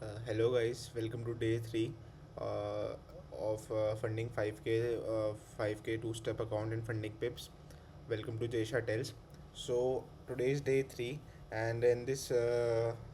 Hello guys, welcome to day 3 of funding 5k two-step account and funding pips. Welcome to Jaisha Tells. So today is day 3, and in this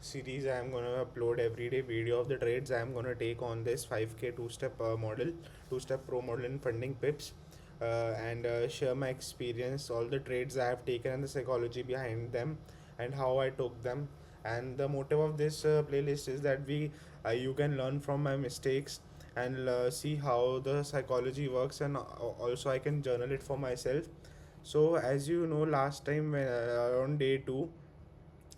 series I am gonna upload everyday video of the trades I am gonna take on this 5k two-step model, two-step pro model in funding pips. And share my experience, all the trades I have taken and the psychology behind them, and how I took them. And the motive of this playlist is that we you can learn from my mistakes and see how the psychology works, and also I can journal it for myself. So as you know, last time when, on day 2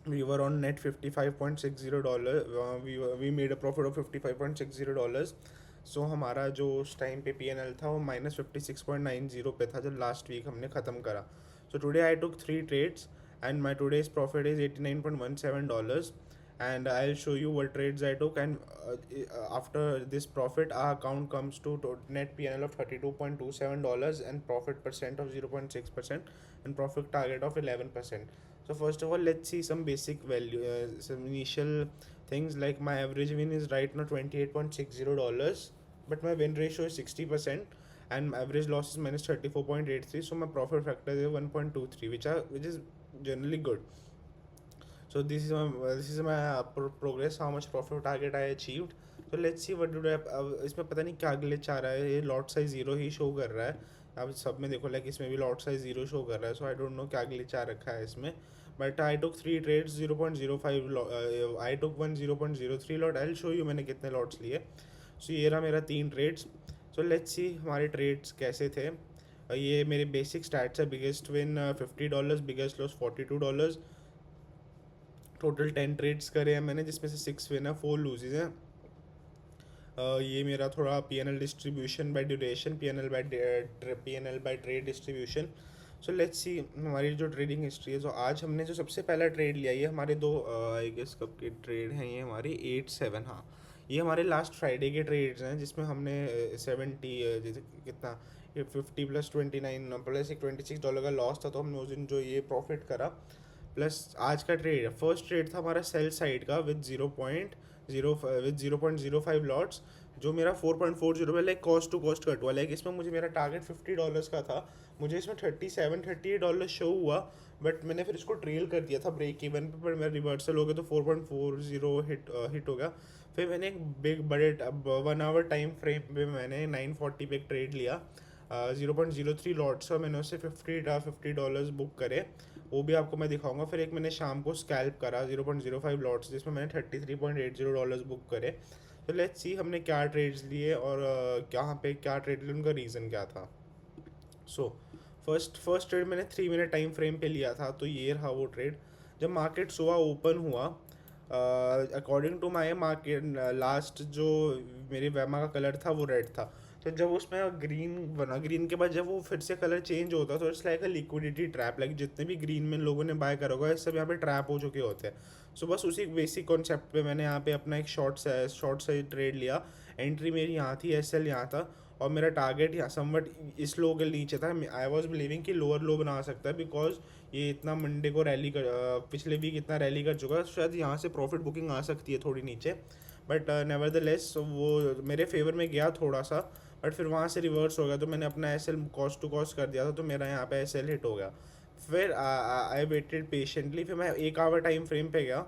we were on net $55.60. We made a profit of $55.60. सो हमारा जो उस time पे P N L था वो -56.90 पे था जब last week हमने ख़त्म करा. So today I took 3 trades and my today's profit is $89.17. And I'll show you what trades I took, and after this profit our account comes to net PNL of $32.27 and profit percent of 0.6% and profit target of 11%. So first of all, let's see some basic value, some initial things. Like my average win is right now $28.60, but my win ratio is 60%, and average loss is -34.83. So my profit factor is 1.23, which is generally good. So this is my progress, how much profit target I achieved. So let's see what did I. अब इसमें पता नहीं क्या glitch आ रहा है, ये lot size zero ही show कर रहा है. अब सब में देखो, लाइक इसमें भी लॉट साइज ज़ीरो शो कर रहा है. सो आई डोंट नो क्या ग्लिच आ रखा है इसमें. But I took 3 trades 0.05. I took 0.03 lot. I will show you मैंने कितने लॉट्स लिए. सो ये रहा मेरा 3 trades. सो लेट्स सी हमारे ट्रेड्स कैसे थे. ये मेरे बेसिक स्टैट्स है. Biggest win $50, biggest loss $42. Total 10 trades करे हैं मैंने, जिसमें से 6 विन है, 4 लूजेज हैं. ये मेरा थोड़ा P N L distribution by duration, P N L by trade distribution. So let's see हमारी जो ट्रेडिंग हिस्ट्री है. तो आज हमने जो सबसे पहला ट्रेड लिया, ये हमारे दो आई गेस कब के ट्रेड हैं, ये हमारे 8-7. हाँ, ये हमारे लास्ट फ्राइडे के ट्रेड्स हैं, जिसमें हमने 70 जैसे कितना, ये 50 + 29 प्लस एक $26 का लॉस था. तो हमने उस दिन जो ये प्रॉफिट करा, प्लस आज का ट्रेड, फर्स्ट ट्रेड था हमारा सेल साइड का विद 0.05 लॉट्स, जो मेरा 4.40 पे like cost to cost cut हुआ. लाइक इसमें मुझे मेरा टारगेट $50 का था, मुझे इसमें $37-38 शो हुआ. बट मैंने फिर इसको ट्रेल कर दिया था ब्रेक इवन पे, पर मेरा रिवर्सल हो गया तो 4.40 हिट हो गया. फिर मैंने एक बड़े 1 आवर टाइम फ्रेम पे मैंने 940 पे एक ट्रेड लिया, 0.03 लॉट्स, और मैंने उससे $50 बुक करे. वो भी आपको मैं दिखाऊंगा. फिर एक मैंने शाम को स्कैल्प करा 0.05 लॉट्स, जिसमें मैंने $33.80 बुक करे. तो लेट्स सी हमने क्या ट्रेड्स लिए और कहाँ पे क्या ट्रेड लिए, उनका रीज़न क्या था. सो फर्स्ट ट्रेड मैंने 3 मिनट टाइम फ्रेम पे लिया था. तो ये रहा वो ट्रेड. जब मार्केट सुबह ओपन हुआ, according to my market last जो मेरे वेमा का कलर था वो रेड था. तो जब उसमें ग्रीन बना, ग्रीन के बाद जब वो फिर से कलर चेंज होता, तो it's like a liquidity trap. Like जितने भी ग्रीन में लोगों ने बाय करा होगा, ये सब यहाँ पे ट्रैप हो चुके होते हैं. सो बस उसी बेसिक कॉन्सेप्ट पे मैंने यहाँ पे अपना एक शॉर्ट साइज ट्रेड लिया. एंट्री मेरी यहाँ थी, एस एल यहाँ था, और मेरा टारगेट यहाँ समवट इस लो के नीचे था. आई वॉज बिलीविंग कि लोअर लो बना सकता है, बिकॉज ये इतना मंडे को रैली कर पिछले वीक इतना रैली कर चुका है, शायद यहाँ से प्रॉफिट बुकिंग आ सकती है थोड़ी नीचे. बट नेवर द लेस वो मेरे फेवर में गया थोड़ा सा, बट फिर वहाँ से रिवर्स हो गया. तो मैंने अपना S L cost to cost कर दिया था, तो मेरा यहाँ पे एस एल हिट हो गया. फिर आई वेटेड पेशेंटली. फिर मैं 1 आवर टाइम फ्रेम पे गया.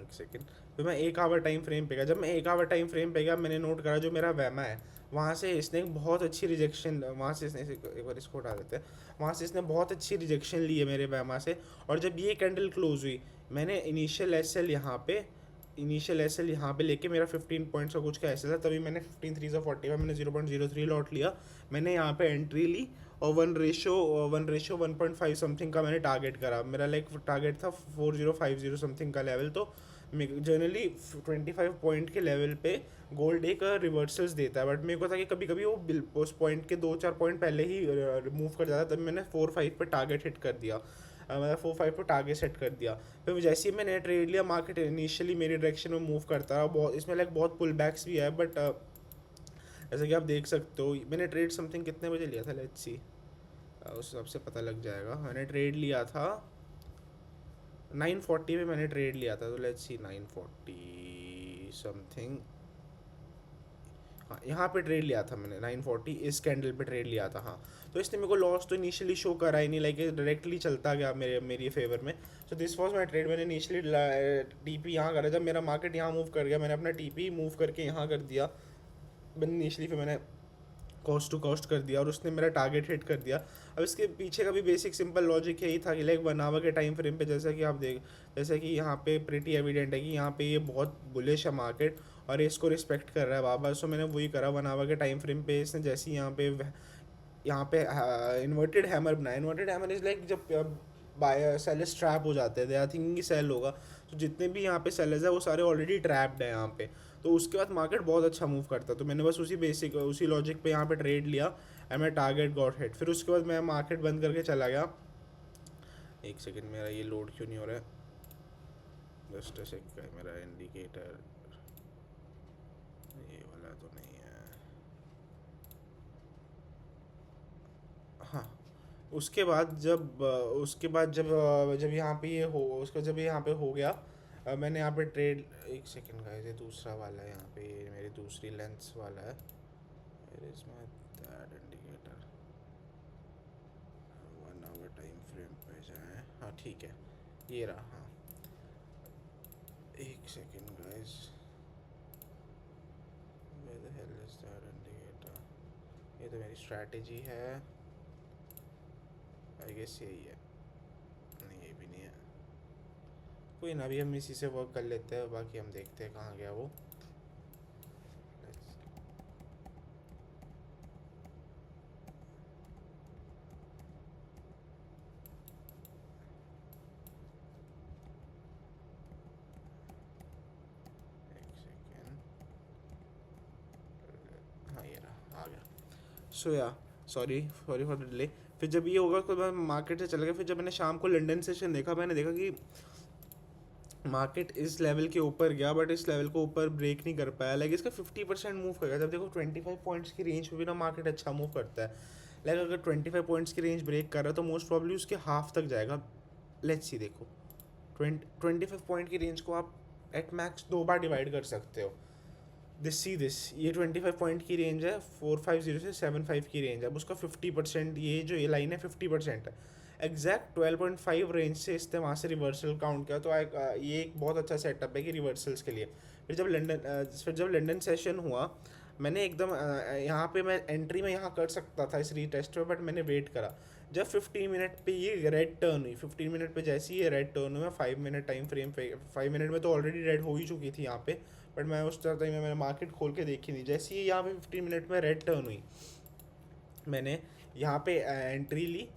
एक सेकेंड. फिर मैं 1 आवर टाइम फ्रेम पे गया. जब मैं 1 आवर टाइम फ्रेम पे गया, मैंने नोट करा जो मेरा वैमा है, वहाँ से इसने एक बहुत अच्छी रिजेक्शन, वहाँ से इसने एक बार इसको हटा देते हैं, वहाँ से इसने बहुत अच्छी रिजेक्शन ली है मेरे वैमा से. और जब ये कैंडल क्लोज हुई, मैंने इनिशियल एस एल यहाँ पे लेके, मेरा 15 पॉइंट्स का कुछ का एस एल था, तभी मैंने 15 3 मैंने 0.03 लॉट लिया. मैंने यहाँ पे एंट्री ली, और 1:1.5 समथिंग का मैंने टारगेट करा. मेरा लाइक टारगेट था 4050 समथिंग का लेवल. तो जनरली 25 पॉइंट के लेवल पे गोल्ड एक रिवर्सल्स देता है, बट मेरे को था कि कभी कभी वो उस पॉइंट के 2-4 पॉइंट पहले ही मूव कर जाता. तब मैंने 4-5 पे टारगेट हिट कर दिया. मैंने 4-5 पे टारगेट सेट कर दिया. फिर जैसे ही मैंने ट्रेड लिया, मार्केट इनिशियली मेरी डायरेक्शन में मूव करता रहा. बहुत इसमें लाइक बहुत पुल बैक्स भी है, बट जैसे कि आप देख सकते हो, मैंने ट्रेड समथिंग कितने बजे लिया था, लेट्स सी, उस हिसाब से पता लग जाएगा. मैंने ट्रेड लिया था 940 में मैंने ट्रेड लिया था. तो लेट्स सी 940 समथिंग, हाँ यहाँ पे ट्रेड लिया था मैंने 940, इस कैंडल पे ट्रेड लिया था। हाँ, तो इसने मेरे को लॉस तो इनिशियली शो करा ही नहीं, लाइक डायरेक्टली चलता गया मेरी फेवर में। So this was my trade. मैंने इनिशियली टीपी यहाँ करा, जब मेरा मार्केट यहाँ मूव कर गया मैंने अपना टीपी मूव करके यहाँ कर दिया। मैंने इनिशियली फिर मैंने कॉस्ट टू कॉस्ट कर दिया और उसने मेरा टारगेट हिट कर दिया। अब इसके पीछे का भी बेसिक सिंपल लॉजिक यही था कि लाइक 1 आवर के टाइम फ्रेम पे, जैसा कि आप देख, जैसे कि यहाँ पे प्रिटी एविडेंट है कि यहाँ पे ये बहुत बुलिश है मार्केट और ये इसको रिस्पेक्ट कर रहा है बाबा। सो मैंने वही करा 1 आवर के टाइम फ्रेम पे। इसने जैसे ही यहाँ पे इन्वर्टेड हैमर बनाया। इन्वर्टेड हैमर इज़ लाइक जब बाय सेलर्स ट्रैप हो जाते हैं, दे आर थिंकिंग कि सेल होगा, तो जितने भी यहाँ पे सेलर्स है वो सारे ऑलरेडी ट्रैप्ड है यहाँ पे। तो उसके बाद मार्केट बहुत अच्छा मूव करता, तो मैंने बस उसी लॉजिक पे यहाँ पे ट्रेड लिया एंड मैं टारगेट गॉट हिट। फिर उसके बाद मैं मार्केट बंद करके चला गया। एक सेकेंड, मेरा ये लोड क्यों नहीं हो रहा है, जस्ट अ सेकेंड, मेरा इंडिकेटर ये वाला तो नहीं है। हाँ, जब यहाँ पे ये हो, उसका जब यहाँ पे हो गया, मैंने यहाँ पे ट्रेड, एक सेकेंड का, ये दूसरा वाला है, यहाँ पे ये मेरी दूसरी लेंस वाला है। Where is my that indicator? 1 hour time frame पे जाए, हाँ ठीक है, ये रहा। हाँ, एक second guys, where the hell is that indicator? ये तो मेरी स्ट्रैटेजी है, आई गेस यही है। नहीं, ये भी नहीं है। कोई ना, अभी हम इसी से वर्क कर लेते हैं, बाकी हम देखते हैं कहाँ गया वो। एक सेकेंड, हाँ ये रहा, आ गया। सो या sorry sorry for the delay. फिर जब ये होगा तो मैं मार्केट से चला गया। फिर जब मैंने शाम को लंदन सेशन देखा, मैंने देखा कि मार्केट इस लेवल के ऊपर गया बट इस लेवल को ऊपर ब्रेक नहीं कर पाया। लाइक इसका 50% मूव कर गया। जब देखो 25 पॉइंट्स की रेंज में भी ना मार्केट अच्छा मूव करता है। लाइक अगर 25 पॉइंट्स की रेंज ब्रेक कर रहा है तो मोस्ट प्रॉब्ली उसके हाफ तक जाएगा। लेट्स सी, देखो 25 पॉइंट की रेंज को आप एट मैक्स 2 बार डिवाइड कर सकते हो। दिस ये 25 पॉइंट की रेंज है, 450 से 75 की रेंज है। अब उसका 50%, ये जो ये लाइन है 50% है। एग्जैक्ट 12.5 रेंज से इसने वहाँ से रिवर्सल काउंट किया, तो ये एक बहुत अच्छा सेटअप है कि रिवर्सल्स के लिए। फिर जब लंदन सेशन हुआ, मैंने एकदम यहाँ पे मैं एंट्री में यहाँ कर सकता था इस रीटेस्ट पे, बट मैंने वेट करा। जब 15 मिनट पे ये रेड टर्न हुई, 15 मिनट पे जैसे ही ये रेड टर्न हुआ, 5 मिनट टाइम फ्रेम पे, 5 मिनट में तो ऑलरेडी रेड हो ही चुकी थी यहाँ पे, बट मैं उस टाइम में मैंने मार्केट खोल के देखी नहीं। जैसे ही यहाँ पे 15 मिनट में रेड टर्न हुई, मैंने यहाँ पे एंट्री ली,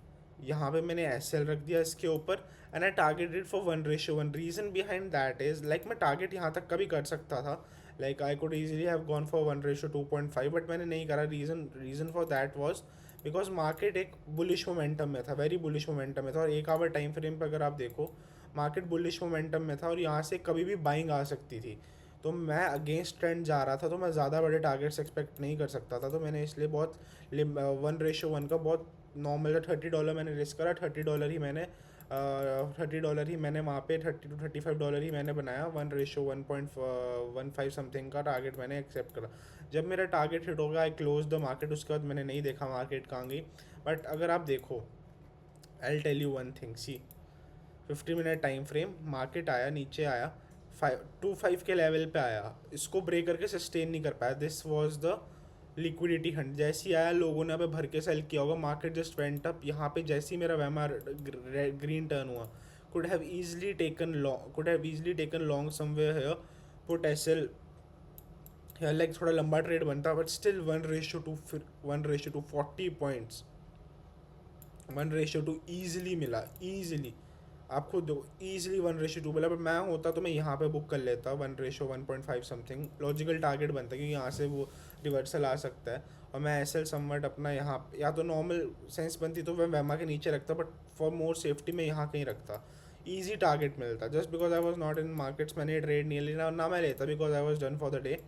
यहाँ पे मैंने एस एल रख दिया इसके ऊपर and I targeted for 1:1। Reason behind that is like मैं टारगेट यहाँ तक का भी कर सकता था। Like I could easily have gone for 1:2.5, but मैंने नहीं करा। Reason for that was because market एक बुलिश मोमेंटम में था, वेरी बुलिश मोमेंटम में था। और 1 आवर टाइम फ्रेम पर अगर आप देखो, मार्केट बुलिश मोमेंटम में था और यहाँ से कभी भी बाइंग आ सकती थी। तो मैं अगेंस्ट ट्रेंड जा रहा था, तो मैं ज़्यादा बड़े टारगेट्स एक्सपेक्ट नहीं कर सकता था। तो मैंने इसलिए बहुत 1:1 का बहुत नॉर्मल $30 मैंने रिस्क करा। $30 ही मैंने वहाँ पे $30 to $35 ही मैंने बनाया। 1:1.15 समथिंग का टारगेट मैंने एक्सेप्ट करा। जब मेरा टारगेट हिट हो गया, आई क्लोज द मार्केट। उसके बाद मैंने नहीं देखा मार्केट कहाँ गई। बट अगर आप देखो, I tell you one thing, see 50 minute time frame, market आया, नीचे आया, 525 के लेवल पे आया, इसको ब्रेक करके सस्टेन नहीं कर पाया। This was the liquidity Hunt. जैसे ही आया, लोगों ने अभी भर के सेल किया होगा, मार्केट जस्ट वेंट अप। यहाँ पे जैसे ही मेरा वेमार ग्रीन टर्न हुआ, could have easily taken long somewhere here, put SL, like थोड़ा लंबा ट्रेड बनता, बट स्टिल 1:2 40 पॉइंट्स, 1:2 ईजिली मिला, ईजिली। आप खुद दो, ईजिली 1:2 मिला। बट मैं होता तो मैं यहाँ पे बुक कर लेता 1:1.5 समथिंग। लॉजिकल टारगेट बनता क्योंकि यहाँ से वो रिवर्सल आ सकता है। और मैं एस एल समवट अपना यहाँ, या तो नॉर्मल सेंस बनती तो मैं वेमा के नीचे रखता, बट फॉर मोर सेफ्टी मैं यहाँ कहीं रखता। ईजी टारगेट मिलता। Just because I was not in markets, मैंने ट्रेड नहीं लेना, ना मैं लेता, because I was done for the day.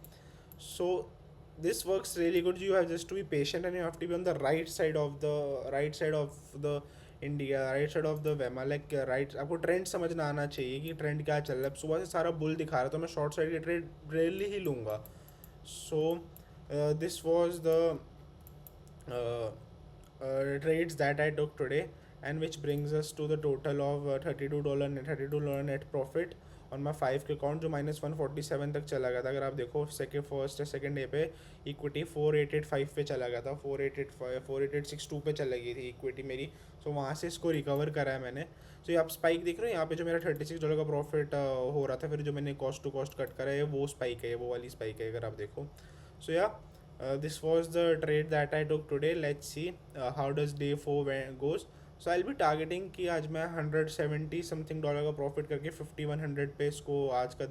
So this works really good. You have just to be patient and you have to be on the right side of the India, right side of the वेमा, like right, आपको trend समझना आना चाहिए कि trend क्या चल रहा है। सुबह से सारा बुल दिखा रहा, तो मैं शॉर्ट साइड की ट्रेड रेयरली ही लूँगा। So this was the trades that I took today, and which brings us to the total of $32 net profit on my 5 के अकाउंट, जो -147 तक चला गया था। अगर आप देखो सेकेंड फर्स्ट या सेकेंड डे पे इक्विटी 4885 पे चला गया था, 4885 4862 पे चला गई थी इक्विटी मेरी। सो वहाँ से इसको रिकवर करा है मैंने। सो ये आप स्पाइक देख रहे हो यहाँ पे, जो मेरा $36 का प्रॉफिट हो रहा था, फिर जो मैंने कॉस्ट टू कॉस्ट कट करा है वो स्पाइक है, वो वाली स्पाइक है अगर आप देखो। सो या this was the trade that I took today. Let's see how does day 4 goes. So I'll be targeting कि आज मैं 170 समथिंग डॉलर का प्रॉफिट करके 5100 पे इसको आज का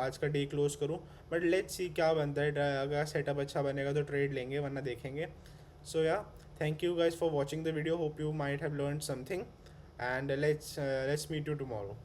आज का डे क्लोज करूँ। बट लेट्स सी क्या बनता है, अगर सेटअप अच्छा बनेगा तो ट्रेड लेंगे, वरना देखेंगे। So yeah thank you guys for watching the video, hope you might have learn something, and let's meet you tomorrow.